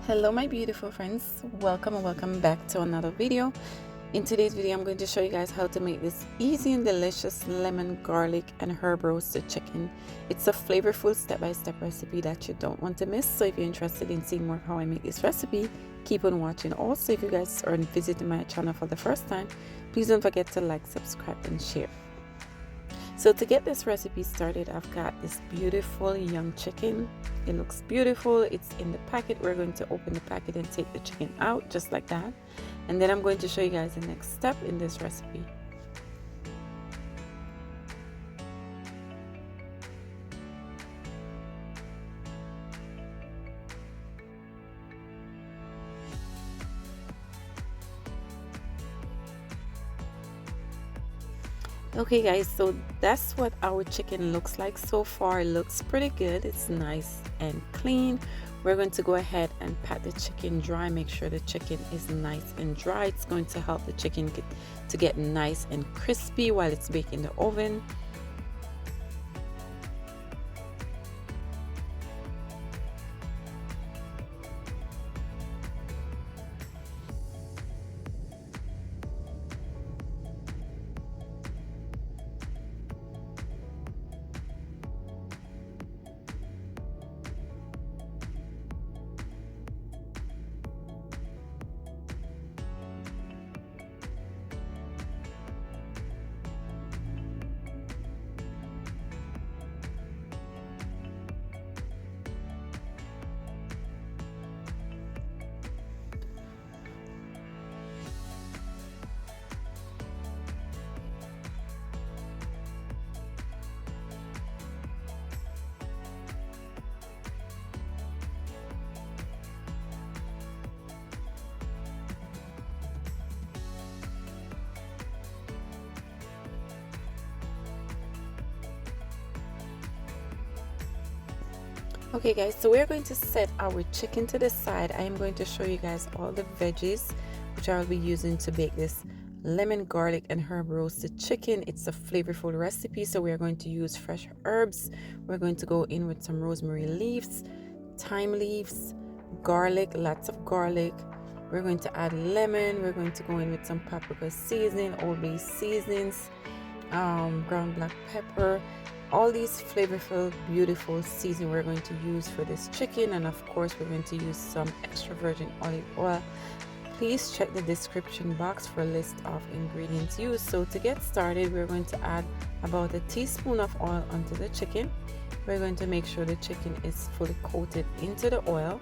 Hello my beautiful friends, welcome and welcome back to another video. In today's video I'm going to show you guys how to make this easy and delicious lemon garlic and herb roasted chicken. It's a flavorful step-by-step recipe that you don't want to miss, so if you're interested in seeing more of how I make this recipe, keep on watching. Also, if you guys are visiting my channel for the first time, please don't forget to like, subscribe and share. So to get this recipe started, I've got this beautiful young chicken. It looks beautiful. It's in the packet. We're going to open the packet and take the chicken out just like that. And then I'm going to show you guys the next step in this recipe. Okay guys, so that's what our chicken looks like so far. It looks pretty good. It's nice and clean. We're going to go ahead and pat the chicken dry. Make sure the chicken is nice and dry. It's going to help the chicken get nice and crispy while it's baking in the oven. Okay guys, so we're going to set our chicken to the side. I am going to show you guys all the veggies which I'll be using to bake this lemon garlic and herb roasted chicken. It's a flavorful recipe, so we're going to use fresh herbs. We're going to go in with some rosemary leaves, thyme leaves, garlic, lots of garlic. We're going to add lemon. We're going to go in with some paprika seasoning, Old Bay seasonings, ground black pepper. All these flavorful, beautiful seasoning we're going to use for this chicken, and of course we're going to use some extra virgin olive oil. Please check the description box for a list of ingredients used. So to get started, we're going to add about a teaspoon of oil onto the chicken. We're going to make sure the chicken is fully coated into the oil.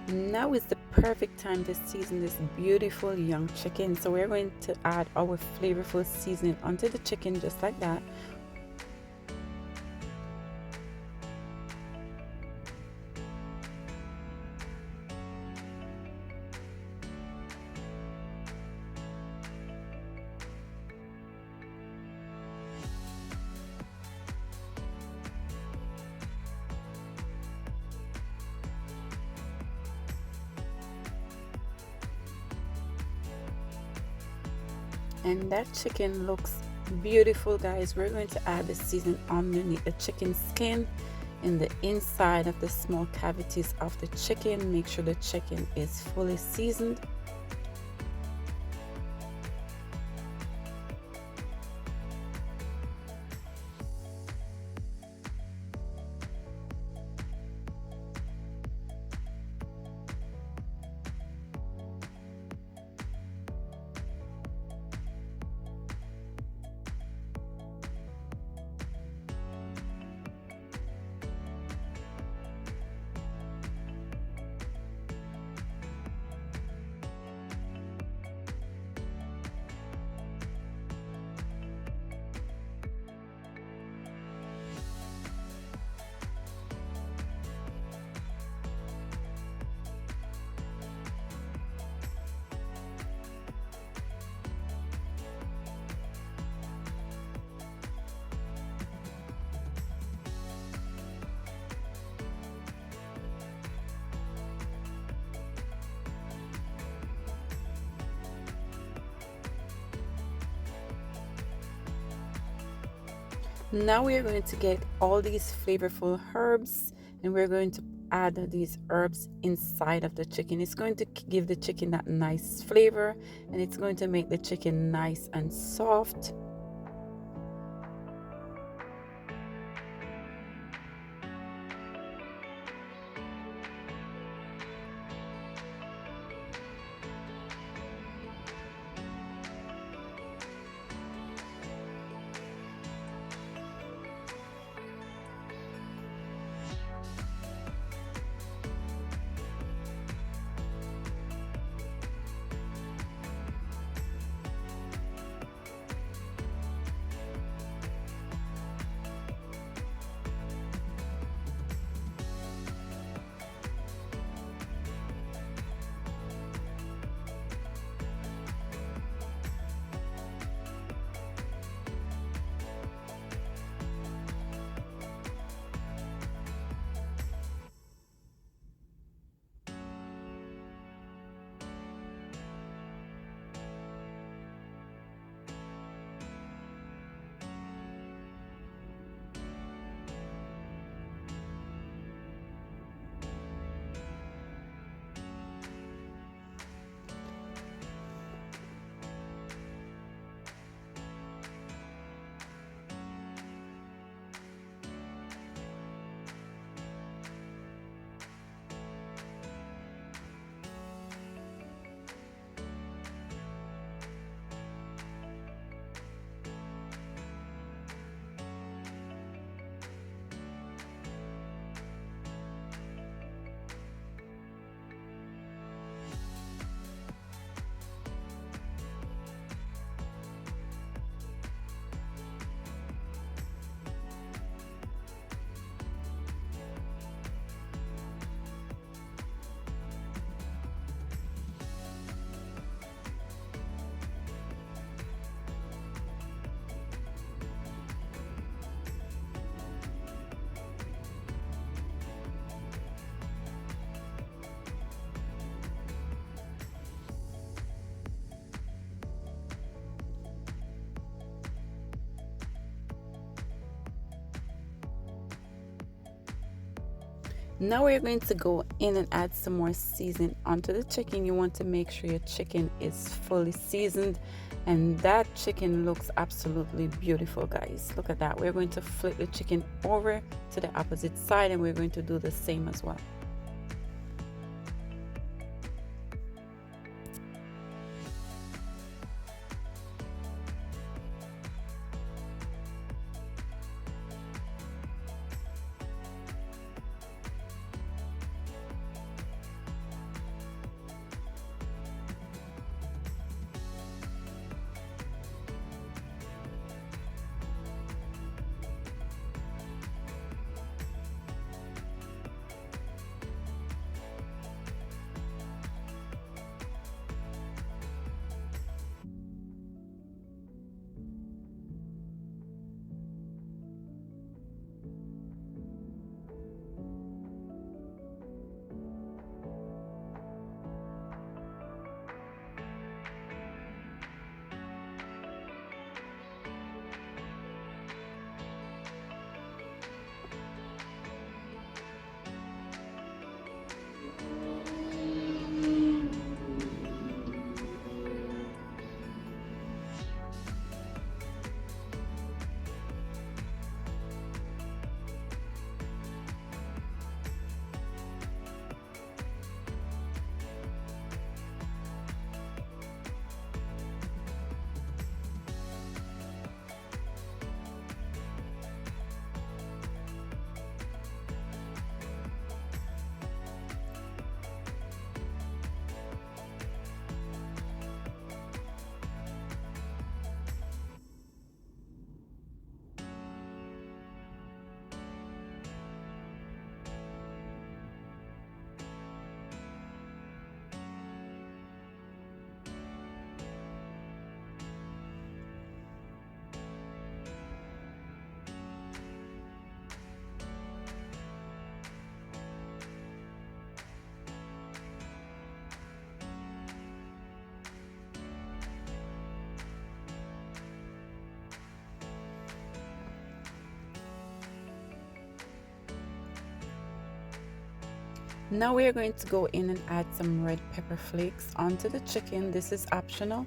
Now is the perfect time to season this beautiful young chicken. So we're going to add our flavorful seasoning onto the chicken just like that. And that chicken looks beautiful, guys. We're going to add the seasoning underneath the chicken skin, in the inside of the small cavities of the chicken. Make sure the chicken is fully seasoned. Now we are going to get all these flavorful herbs, and we're going to add these herbs inside of the chicken. It's going to give the chicken that nice flavor, and it's going to make the chicken nice and soft. Now we're going to go in and add some more seasoning onto the chicken. You want to make sure your chicken is fully seasoned, and that chicken looks absolutely beautiful, guys. Look at that. We're going to flip the chicken over to the opposite side, and we're going to do the same as well. Now we are going to go in and add some red pepper flakes onto the chicken. This is optional.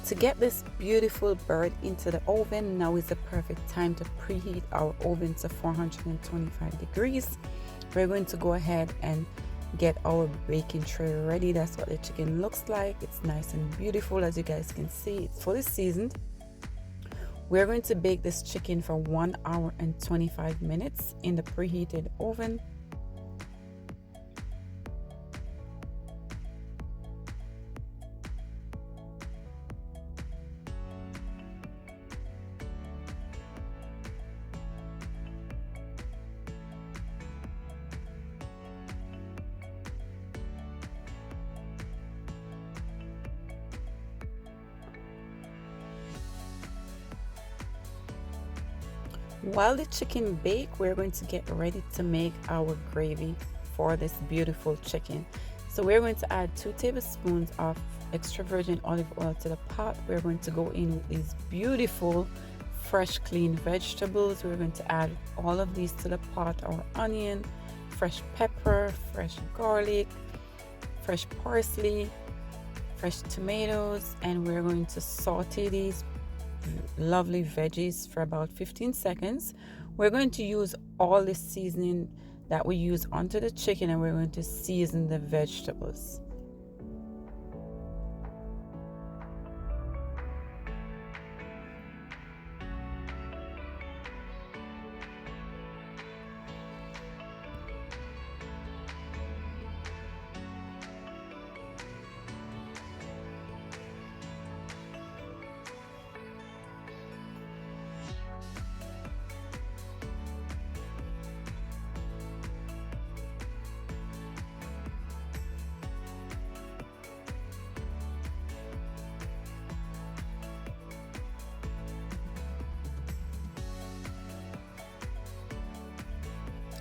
To get this beautiful bird into the oven, now is the perfect time to preheat our oven to 425 degrees. We're going to go ahead and get our baking tray ready. That's what the chicken looks like. It's nice and beautiful, as you guys can see. It's fully seasoned. We're going to bake this chicken for 1 hour and 25 minutes in the preheated oven. While the chicken bakes, we're going to get ready to make our gravy for this beautiful chicken. So we're going to add 2 tablespoons of extra virgin olive oil to the pot. We're going to go in with these beautiful fresh clean vegetables. We're going to add all of these to the pot: our onion, fresh pepper, fresh garlic, fresh parsley, fresh tomatoes, and we're going to saute these lovely veggies for about 15 seconds. We're going to use all the seasoning that we use onto the chicken, and we're going to season the vegetables.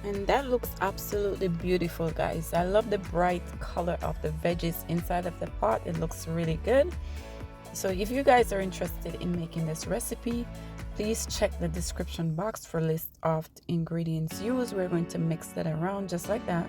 And that looks absolutely beautiful, guys. I love the bright color of the veggies inside of the pot. It looks really good. So if you guys are interested in making this recipe, please check the description box for a list of the ingredients used. We're going to mix that around just like that.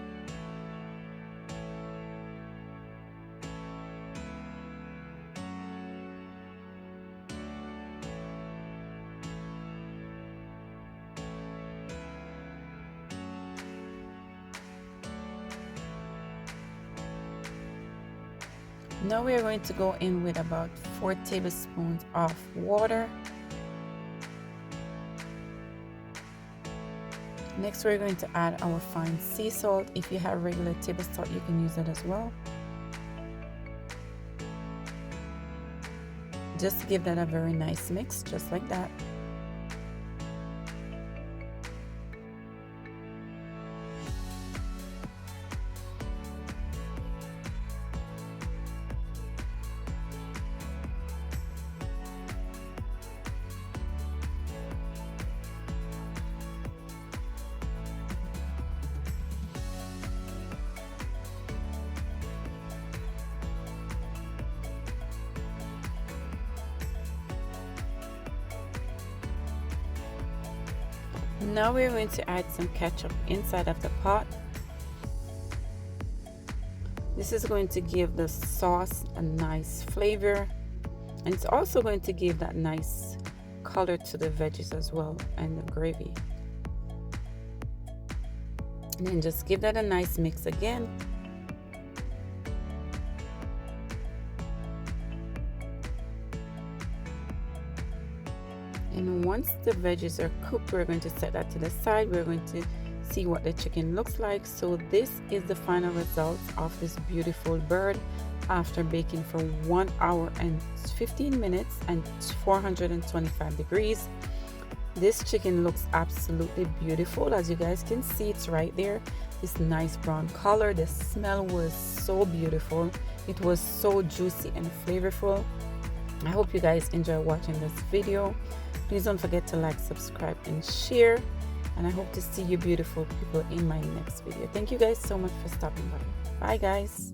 Now we are going to go in with about 4 tablespoons of water. Next, we're going to add our fine sea salt. If you have regular table salt, you can use it as well. Just give that a very nice mix, just like that. Now we're going to add some ketchup inside of the pot. This is going to give the sauce a nice flavor, and it's also going to give that nice color to the veggies as well and the gravy. And then just give that a nice mix again. And once the veggies are cooked, we're going to set that to the side. We're going to see what the chicken looks like. So this is the final result of this beautiful bird after baking for 1 hour and 15 minutes and 425 degrees. This chicken looks absolutely beautiful. As you guys can see, it's right there, this nice brown color. The smell was so beautiful. It was so juicy and flavorful. I hope you guys enjoy watching this video. Please don't forget to like, subscribe, and share. And I hope to see you beautiful people in my next video. Thank you guys so much for stopping by. Bye guys.